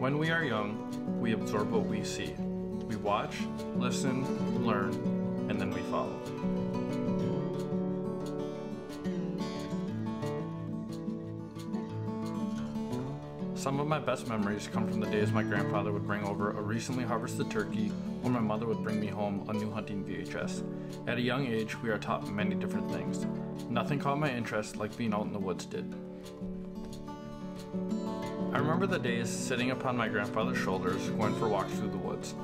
When we are young, we absorb what we see. We watch, listen, learn, and then we follow. Some of my best memories come from the days my grandfather would bring over a recently harvested turkey, or my mother would bring me home a new hunting VHS. At a young age, we are taught many different things. Nothing caught my interest like being out in the woods did. I remember the days sitting upon my grandfather's shoulders going for walks through the woods,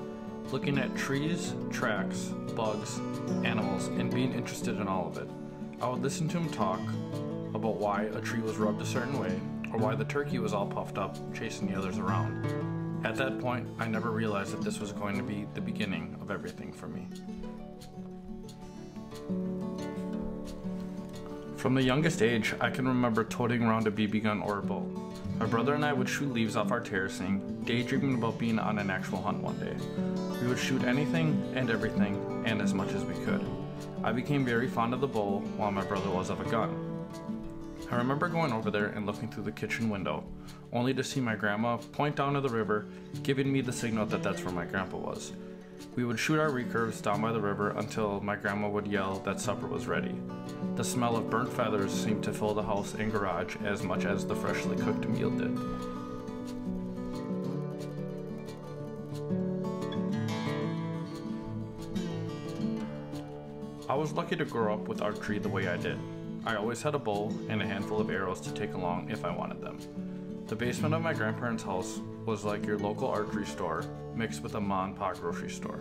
looking at trees, tracks, bugs, animals, and being interested in all of it. I would listen to him talk about why a tree was rubbed a certain way, or why the turkey was all puffed up, chasing the others around. At that point, I never realized that this was going to be the beginning of everything for me. From the youngest age, I can remember toting around a BB gun or a bow. My brother and I would shoot leaves off our terracing, daydreaming about being on an actual hunt one day. We would shoot anything and everything, and as much as we could. I became very fond of the bow, while my brother was of a gun. I remember going over there and looking through the kitchen window, only to see my grandma point down to the river, giving me the signal that that's where my grandpa was. We would shoot our recurves down by the river until my grandma would yell that supper was ready. The smell of burnt feathers seemed to fill the house and garage as much as the freshly cooked meal did. I was lucky to grow up with archery the way I did. I always had a bow and a handful of arrows to take along if I wanted them. The basement of my grandparents' house was like your local archery store mixed with a ma and pa grocery store.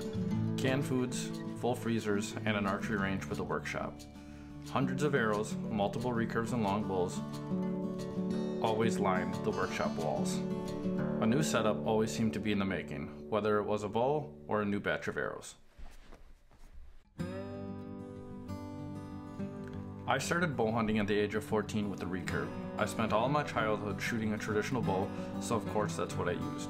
Canned foods, full freezers, and an archery range with a workshop. Hundreds of arrows, multiple recurves and longbows always lined the workshop walls. A new setup always seemed to be in the making, whether it was a bow or a new batch of arrows. I started bow hunting at the age of 14 with a recurve. I spent all of my childhood shooting a traditional bow, so of course that's what I used.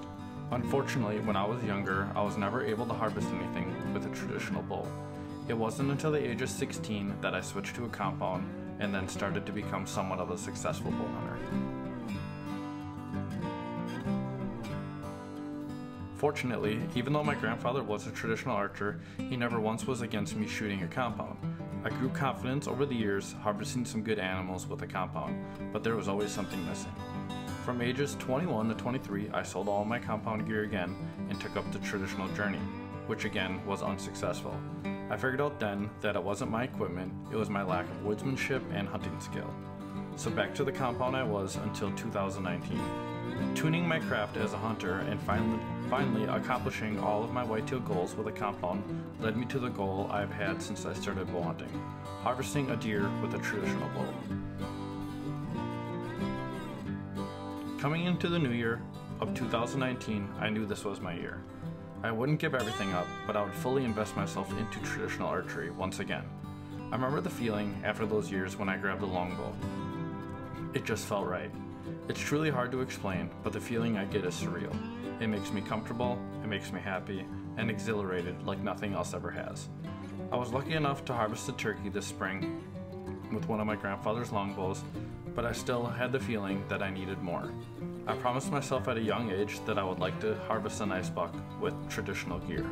Unfortunately, when I was younger, I was never able to harvest anything with a traditional bow. It wasn't until the age of 16 that I switched to a compound and then started to become somewhat of a successful bow hunter. Fortunately, even though my grandfather was a traditional archer, he never once was against me shooting a compound. I grew confidence over the years, harvesting some good animals with a compound, but there was always something missing. From ages 21 to 23, I sold all my compound gear again and took up the traditional journey, which again was unsuccessful. I figured out then that it wasn't my equipment, it was my lack of woodsmanship and hunting skill. So back to the compound I was until 2019. Tuning my craft as a hunter and finally accomplishing all of my whitetail goals with a compound led me to the goal I've had since I started bow hunting, harvesting a deer with a traditional bow. Coming into the new year of 2019, I knew this was my year. I wouldn't give everything up, but I would fully invest myself into traditional archery once again. I remember the feeling after those years when I grabbed a longbow. It just felt right. It's truly hard to explain, but the feeling I get is surreal. It makes me comfortable, it makes me happy, and exhilarated like nothing else ever has. I was lucky enough to harvest a turkey this spring with one of my grandfather's longbows, but I still had the feeling that I needed more. I promised myself at a young age that I would like to harvest a nice buck with traditional gear.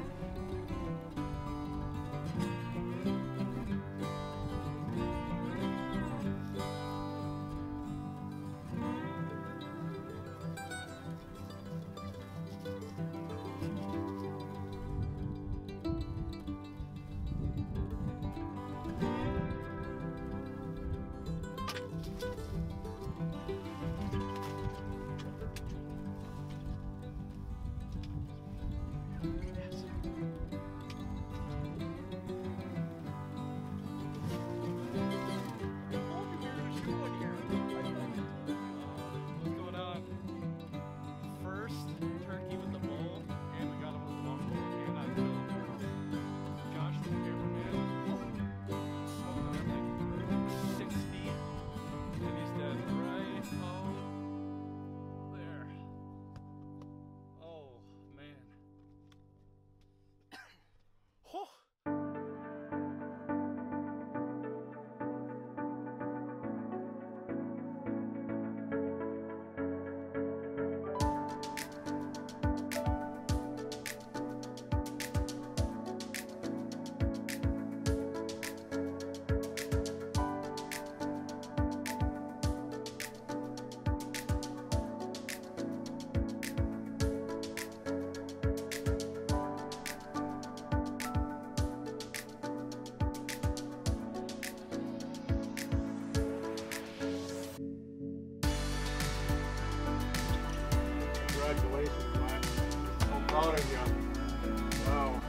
proud of you. Wow.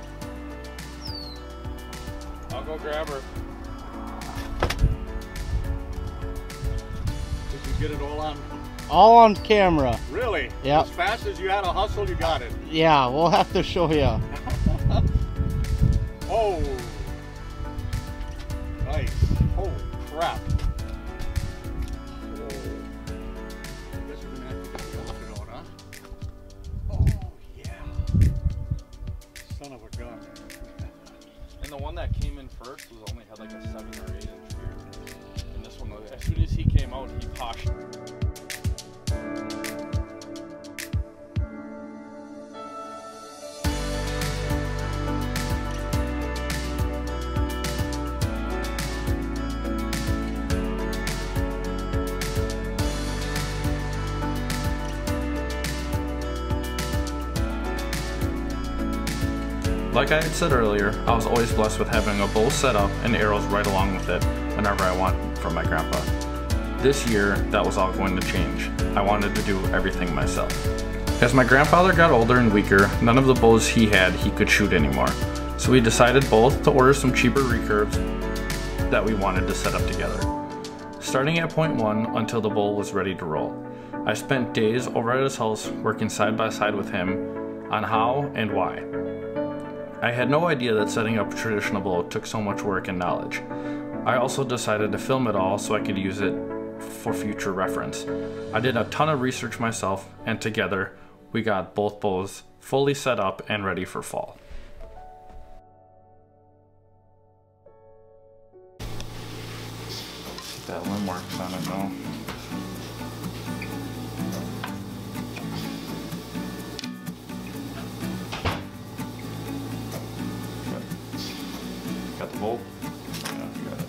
I'll go grab her. Did you get it all on? All on camera. Really? Yep. As fast as you had to hustle, you got it. Yeah, we'll have to show you. Oh. Nice. Holy crap. Oh. I guess we're gonna have to get the outfit out, huh? Oh, yeah. Son of a gun. And the one that came in first was only had like a 7 or 8 inch beard. And this one, as soon as he came out, he poshed. Like I had said earlier, I was always blessed with having a bow set up and arrows right along with it whenever I want from my grandpa. This year, that was all going to change. I wanted to do everything myself. As my grandfather got older and weaker, none of the bows he had he could shoot anymore. So we decided both to order some cheaper recurves that we wanted to set up together. Starting at point 1 until the bow was ready to roll. I spent days over at his house working side by side with him on how and why. I had no idea that setting up a traditional bow took so much work and knowledge. I also decided to film it all so I could use it for future reference. I did a ton of research myself, and together we got both bows fully set up and ready for fall. That limb works on it now. Got the bolt? Yeah, got it.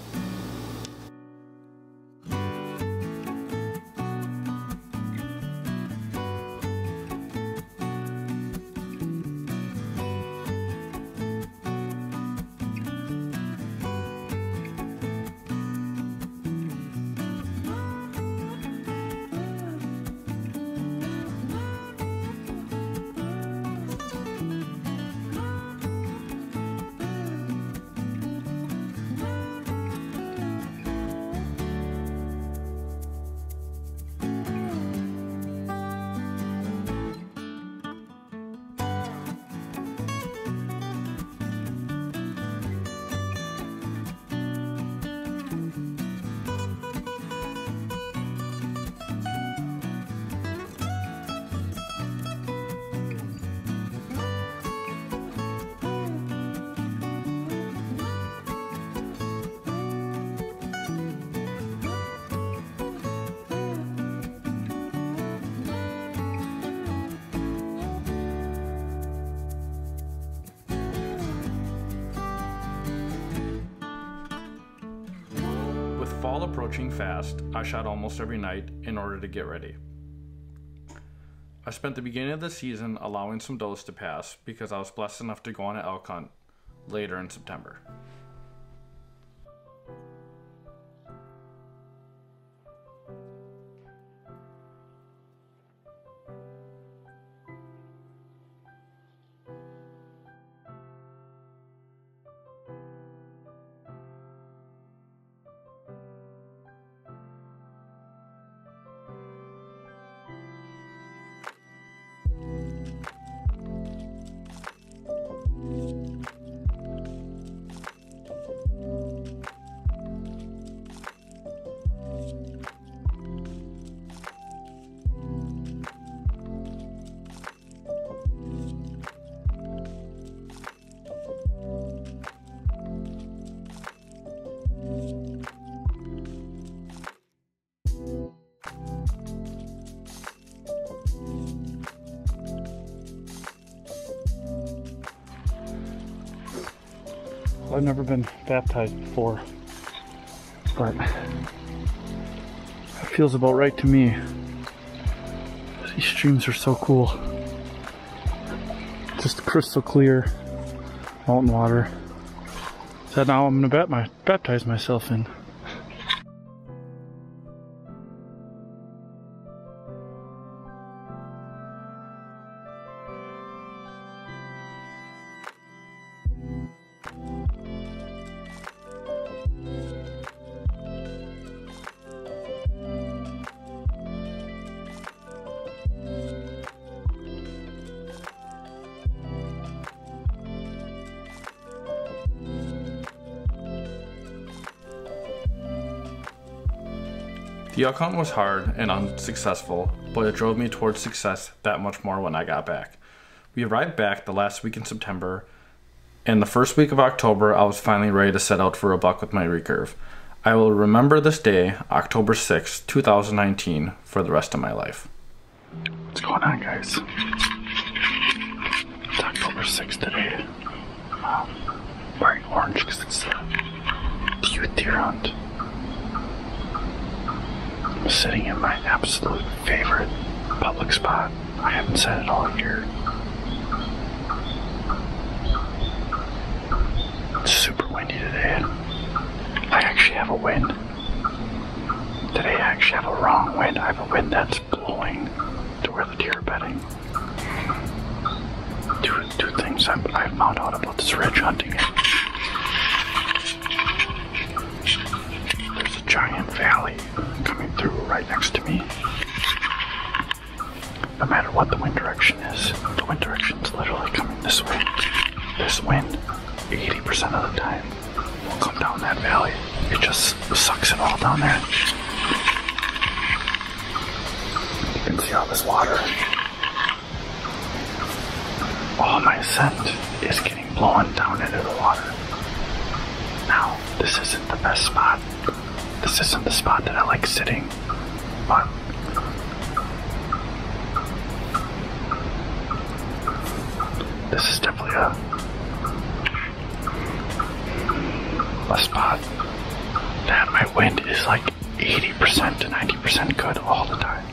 With fall approaching fast, I shot almost every night in order to get ready. I spent the beginning of the season allowing some does to pass because I was blessed enough to go on an elk hunt later in September. I've never been baptized before, but it feels about right to me. These streams are so cool. Just crystal clear mountain water that now I'm gonna baptize myself in. The elk hunt was hard and unsuccessful, but it drove me towards success that much more when I got back. We arrived back the last week in September, and the first week of October I was finally ready to set out for a buck with my recurve. I will remember this day, October 6, 2019, for the rest of my life. What's going on, guys? It's October 6th today. I'm wearing orange because it's the youth deer hunt. I'm sitting in my absolute favorite public spot. I haven't said it all year. It's super windy today. I actually have a wind. Today I actually have a wrong wind. I have a wind that's blowing to where the deer are bedding. Two things I've found out about this ridge hunting. There's a giant valley coming through right next to me. No matter what the wind direction is, the wind direction's literally coming this way. This wind, 80% of the time, will come down that valley. It just sucks it all down there. You can see all this water. All my scent is getting blown down into the water. Now, this isn't the best spot. This isn't the spot that I like sitting, but this is definitely a spot that my wind is like 80% to 90% good all the time.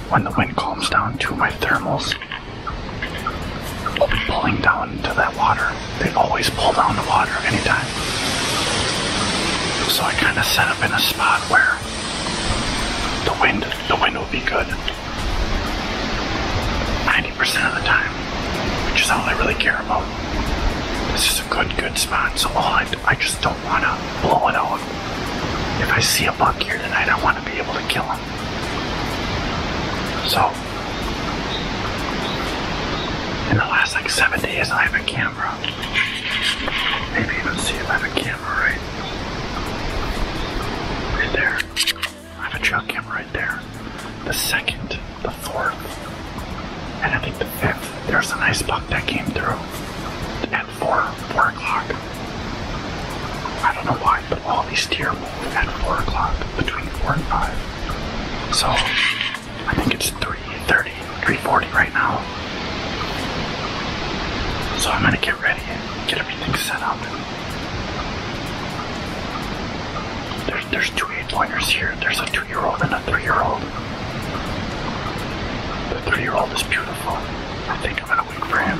When the wind calms down to my thermals, will be pulling down into that water. They always pull down the water anytime. So I kind of set up in a spot where the wind will be good 90% of the time, which is all I really care about. This is a good spot, so I just don't want to blow it out. If I see a buck here tonight, I want to be able to kill him. So, in the last like 7 days, I have a camera. Maybe even see if I have a camera right there. I have a trail camera right there. The 2nd, the 4th, and I think the 5th, there's a nice buck that came through at 4 o'clock. I don't know why, but all these deer move at 4 o'clock, between 4 and 5. So, I think it's 3:30, 3:40 right now. So I'm gonna get ready and get everything set up. There's 2 8-pointers here. There's a 2-year-old and a 3-year-old. The 3-year-old is beautiful. I think I'm gonna wait for him.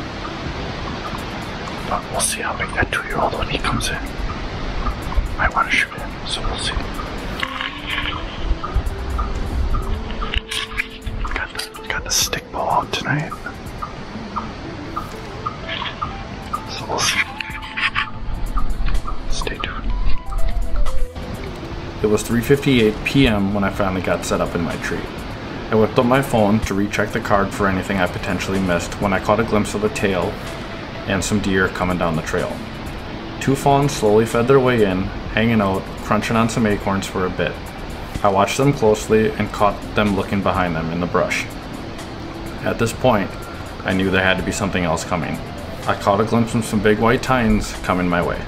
But we'll see how big that 2-year-old when he comes in. I want to shoot him, so we'll see. Got the stick bow out tonight. So we'll see. Stay tuned. It was 3:58 p.m. when I finally got set up in my tree. I whipped up my phone to recheck the card for anything I potentially missed when I caught a glimpse of a tail and some deer coming down the trail. 2 fawns slowly fed their way in, hanging out, crunching on some acorns for a bit. I watched them closely and caught them looking behind them in the brush. At this point, I knew there had to be something else coming. I caught a glimpse of some big white tines coming my way.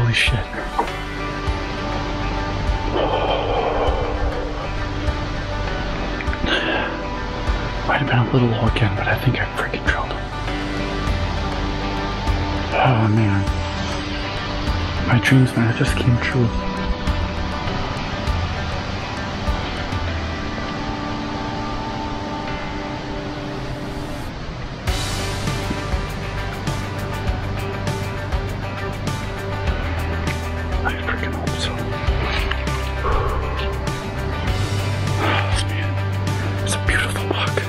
Holy shit. Might have been a little low again, but I think I freaking drilled him. Oh man. My dreams, man, it just came true. I freaking hope so. Oh, man, it's a beautiful buck.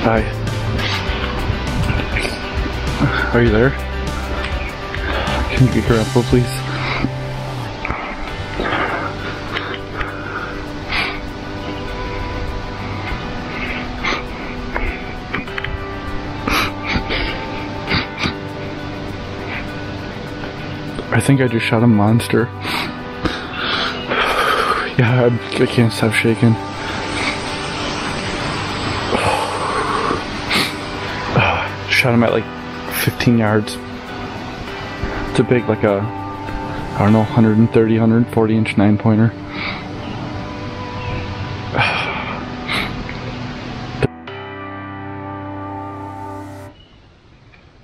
Hi. Are you there? Can you get your apple, please? I think I just shot a monster. Yeah, I can't stop shaking. Shot him at like 15 yards. It's a big, like a, I don't know, 130, 140 inch 9-pointer.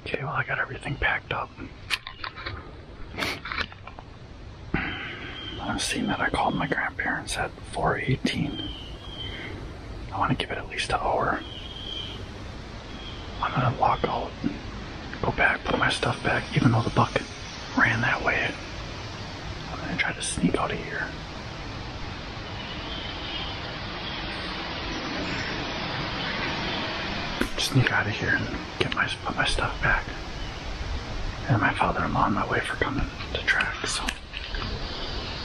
Okay, well, I got everything packed up. I'm seeing that I called my grandparents at 4:18. I want to give it at least an hour. I'm gonna walk out, go back, put my stuff back, even though the buck ran that way. I'm gonna try to sneak out of here. Sneak out of here and put my stuff back. And my father-in-law on my way for coming to track, so.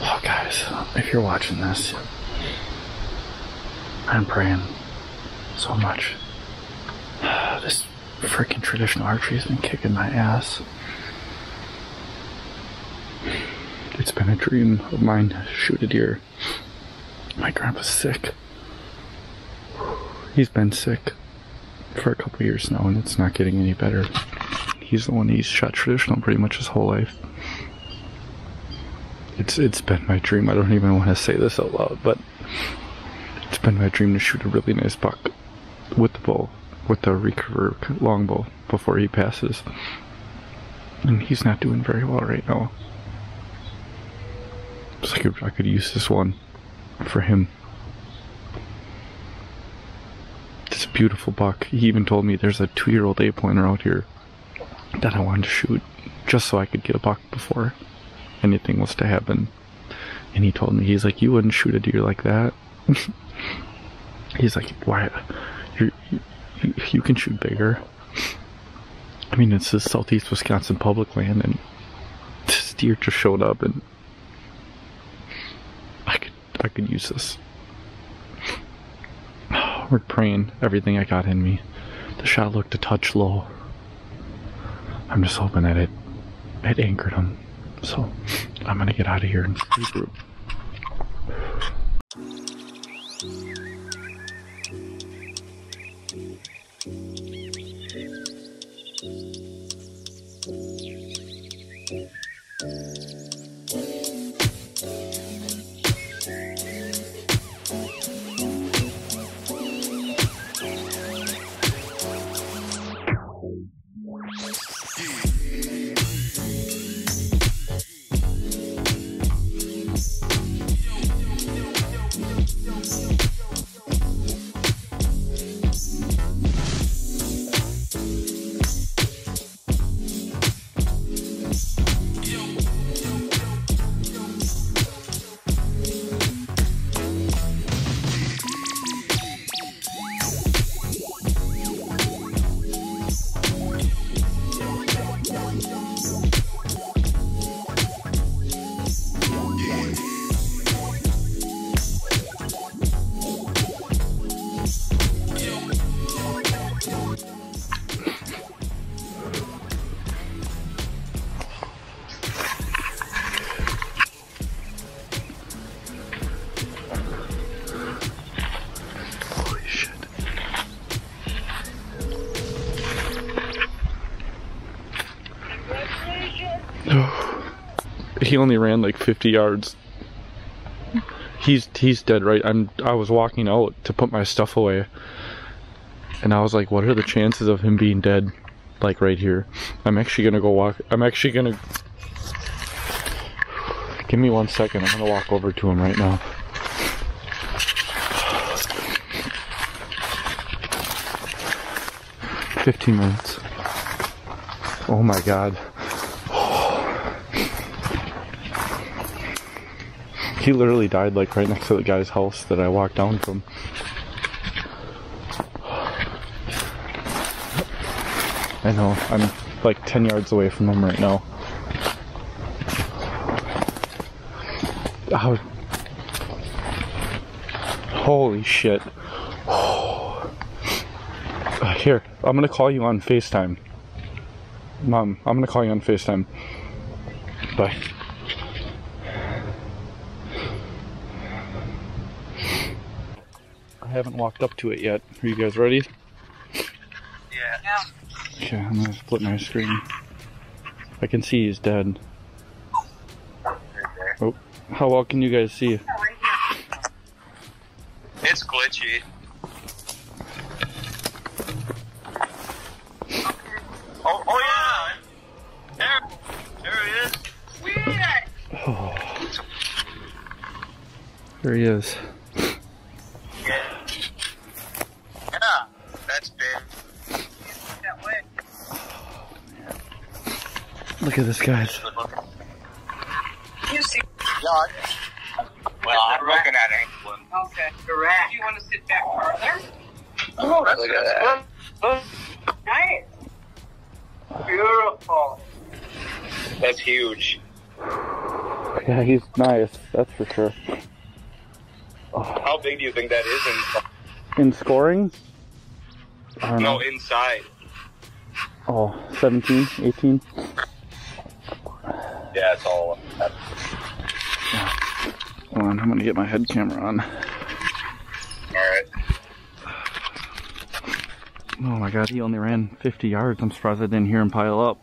Oh guys, if you're watching this, I'm praying so much. This freaking traditional archery has been kicking my ass. It's been a dream of mine to shoot a deer. My grandpa's sick. He's been sick for a couple years now, and it's not getting any better. He's the one, he's shot traditional pretty much his whole life. It's been my dream. I don't even want to say this out loud, but it's been my dream to shoot a really nice buck with the bow, with the recurve longbow before he passes. And he's not doing very well right now. So I could use this one for him. It's a beautiful buck. He even told me there's a 2-year-old 8-pointer out here that I wanted to shoot just so I could get a buck before anything was to happen. And he told me, he's like, you wouldn't shoot a deer like that. He's like, why? You can shoot bigger. I mean, it's the southeast Wisconsin public land, and this deer just showed up, and I could use this. We're praying everything I got in me. The shot looked a touch low. I'm just hoping that it anchored him. So I'm gonna get out of here and regroup. He only ran like 50 yards. He's dead, right? I was walking out to put my stuff away, and I was like, what are the chances of him being dead? Like right here. I'm actually gonna go walk. Give me 1 second. I'm gonna walk over to him right now. "15 minutes. Oh my God. He literally died like right next to the guy's house that I walked down from. I know, I'm like 10 yards away from him right now. Oh. Holy shit. Here, I'm gonna call you on FaceTime. Mom, I'm gonna call you on FaceTime. Bye. I haven't walked up to it yet. Are you guys ready? Yeah. Okay, I'm gonna split my screen. I can see he's dead. Oh, how well can you guys see? It's glitchy. Oh yeah! There he is. Oh. There he is. Yeah, that's big. That way. Look at this, guys. You see? Yeah. Well, I'm looking at England. Okay, correct. Do you want to sit back further? Oh, look at that. Nice. Beautiful. That's huge. Yeah, he's nice, that's for sure. Oh. How big do you think that is In scoring? I don't know. No, inside. Oh, 17, 18? Yeah, it's all. Hold on, I'm gonna get my head camera on. Alright. Oh my God, he only ran 50 yards. I'm surprised I didn't hear him pile up.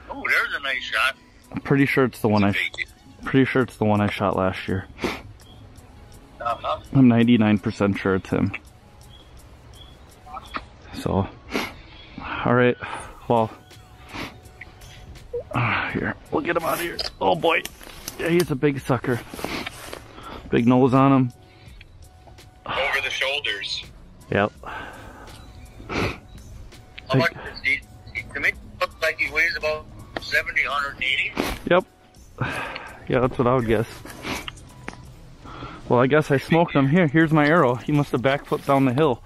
Oh, there's a nice shot. I'm pretty sure it's the one I shot last year. I'm 99% sure it's him. So, alright, well, here, we'll get him out of here. Oh boy, yeah, he's a big sucker. Big nose on him. Over the shoulders. Yep. How much is he? To me, it looks like he weighs about 70, 180. Yep. Yeah, that's what I would guess. Well, I guess I smoked him. Here's my arrow. He must have backflipped down the hill.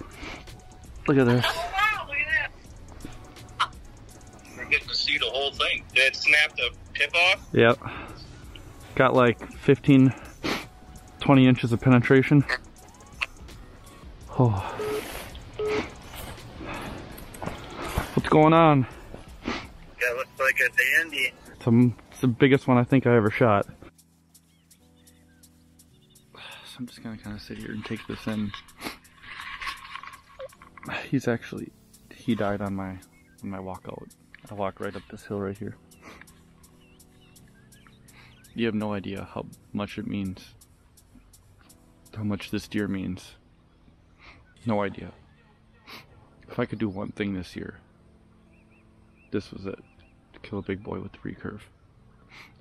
Look at this. Oh, wow, look at that. We're getting to see the whole thing. Did it snap the tip off? Yep. Got like 15, 20 inches of penetration. Oh. What's going on? Yeah, it looks like a dandy. It's the biggest one I think I ever shot. So I'm just gonna kind of sit here and take this in. He died on my walkout. I walked right up this hill right here. You have no idea how much it means. How much this deer means. No idea. If I could do one thing this year, this was it. To kill a big boy with the recurve.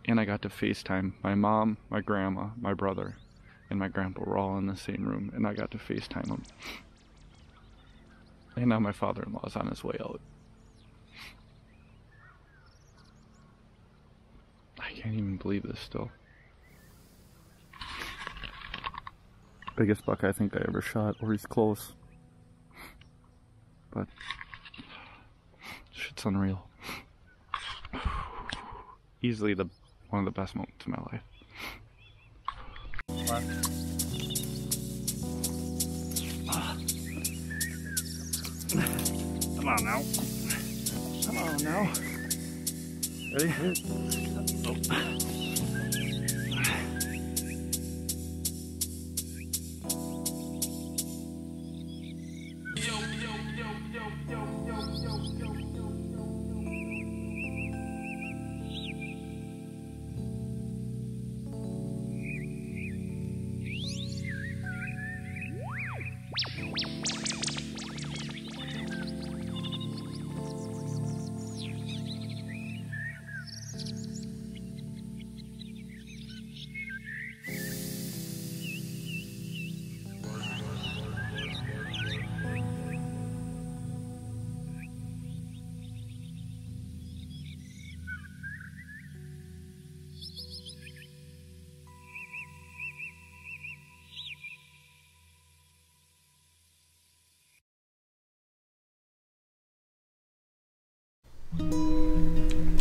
And I got to FaceTime my mom, my grandma, my brother, and my grandpa were all in the same room, and I got to FaceTime them. And now my father-in-law's on his way out. I can't even believe this still. Biggest buck I think I ever shot, or he's close. But shit's unreal. Easily one of the best moments of my life. Come on now. Come on now. Ready? Oh.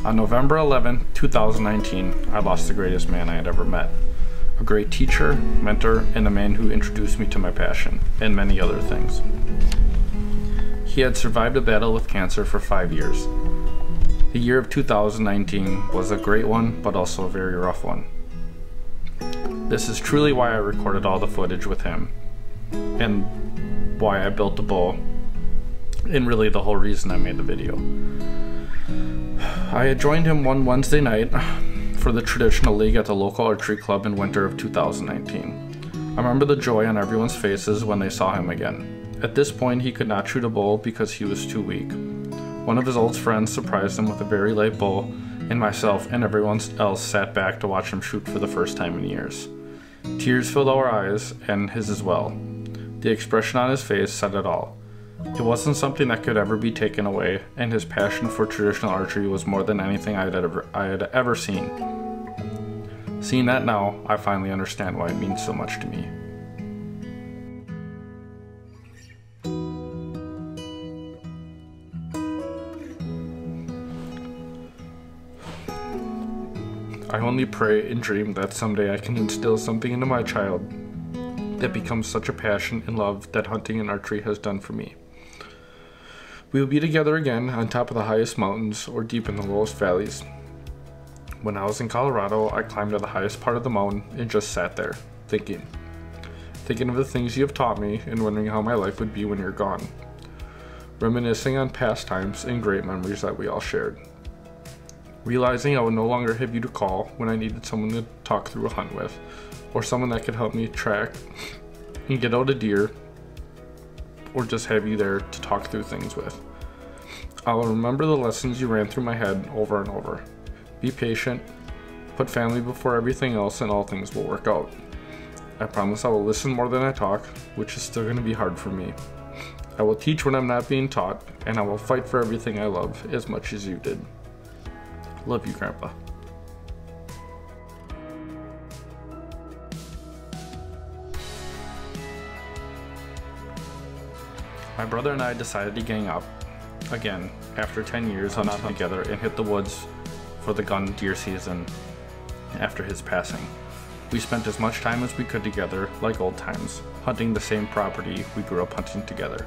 On November 11, 2019, I lost the greatest man I had ever met. A great teacher, mentor, and a man who introduced me to my passion, and many other things. He had survived a battle with cancer for 5 years. The year of 2019 was a great one, but also a very rough one. This is truly why I recorded all the footage with him, and why I built the bow, and really the whole reason I made the video. I had joined him one Wednesday night for the traditional league at the local archery club in winter of 2019. I remember the joy on everyone's faces when they saw him again. At this point, he could not shoot a bow because he was too weak. One of his old friends surprised him with a very light bow, and myself and everyone else sat back to watch him shoot for the first time in years. Tears filled our eyes, and his as well. The expression on his face said it all. It wasn't something that could ever be taken away, and his passion for traditional archery was more than anything I had ever seen. Seeing that now, I finally understand why it means so much to me. I only pray and dream that someday I can instill something into my child that becomes such a passion and love that hunting and archery has done for me. We will be together again on top of the highest mountains or deep in the lowest valleys. When I was in Colorado, I climbed to the highest part of the mountain and just sat there, thinking of the things you have taught me and wondering how my life would be when you're gone. Reminiscing on past times and great memories that we all shared. Realizing I would no longer have you to call when I needed someone to talk through a hunt with, or someone that could help me track and get out a deer, or just have you there to talk through things with. I will remember the lessons you ran through my head over and over. Be patient, put family before everything else, and all things will work out. I promise I will listen more than I talk, which is still going to be hard for me. I will teach when I'm not being taught, and I will fight for everything I love as much as you did. Love you, Grandpa. My brother and I decided to gang up again after 10 years of not together and hit the woods for the gun deer season after his passing. We spent as much time as we could together, like old times, hunting the same property we grew up hunting together.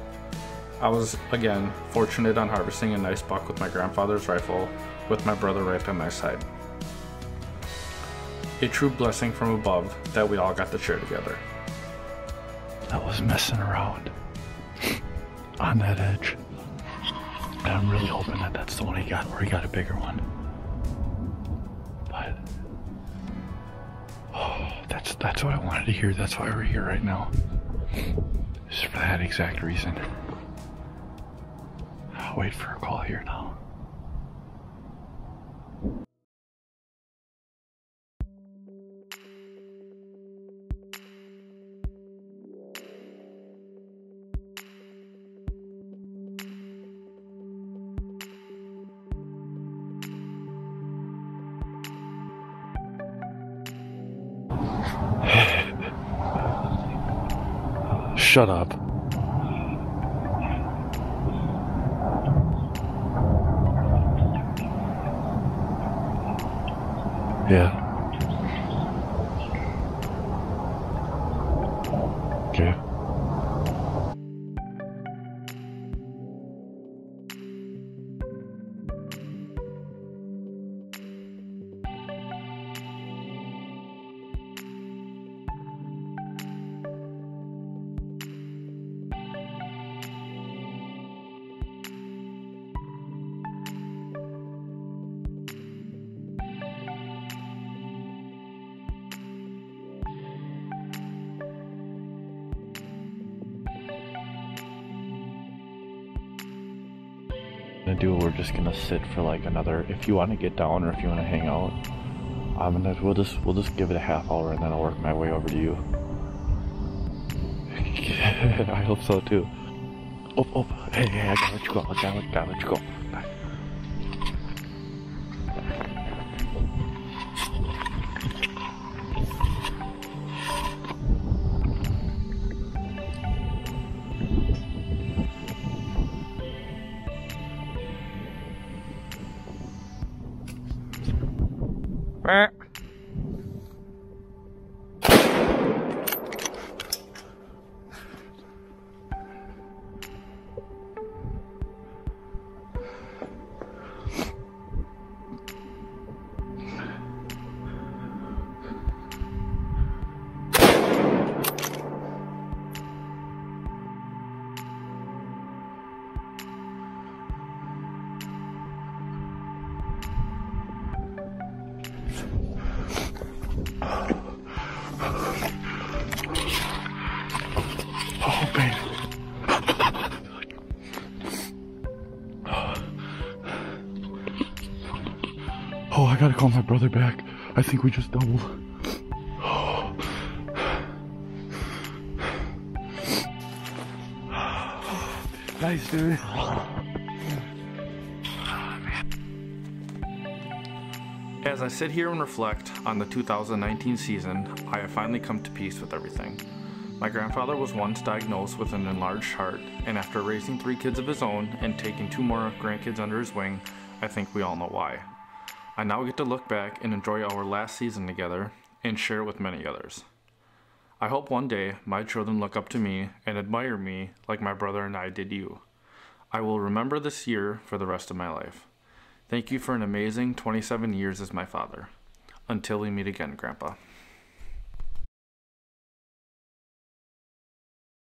I was, again, fortunate on harvesting a nice buck with my grandfather's rifle, with my brother right by my side. A true blessing from above that we all got to share together. I was messing around on that edge, and I'm really hoping that that's the one he got, or he got a bigger one. But that's what I wanted to hear. That's why we're here right now. Just for that exact reason. I'll wait for a call here now. Shut up. Yeah. Okay. We're just gonna sit for like another, if you want to get down or if you want to hang out, we'll just give it a half hour and then I'll work my way over to you. I hope so too. Oh, hey, I gotta let you go. I gotta let you go. Bye. Oh, man. Oh, I gotta call my brother back. I think we just doubled. Nice, dude. As I sit here and reflect on the 2019 season, I have finally come to peace with everything. My grandfather was once diagnosed with an enlarged heart, and after raising 3 kids of his own and taking 2 more grandkids under his wing, I think we all know why. I now get to look back and enjoy our last season together and share it with many others. I hope one day my children look up to me and admire me like my brother and I did you. I will remember this year for the rest of my life. Thank you for an amazing 27 years as my father. Until we meet again, Grandpa.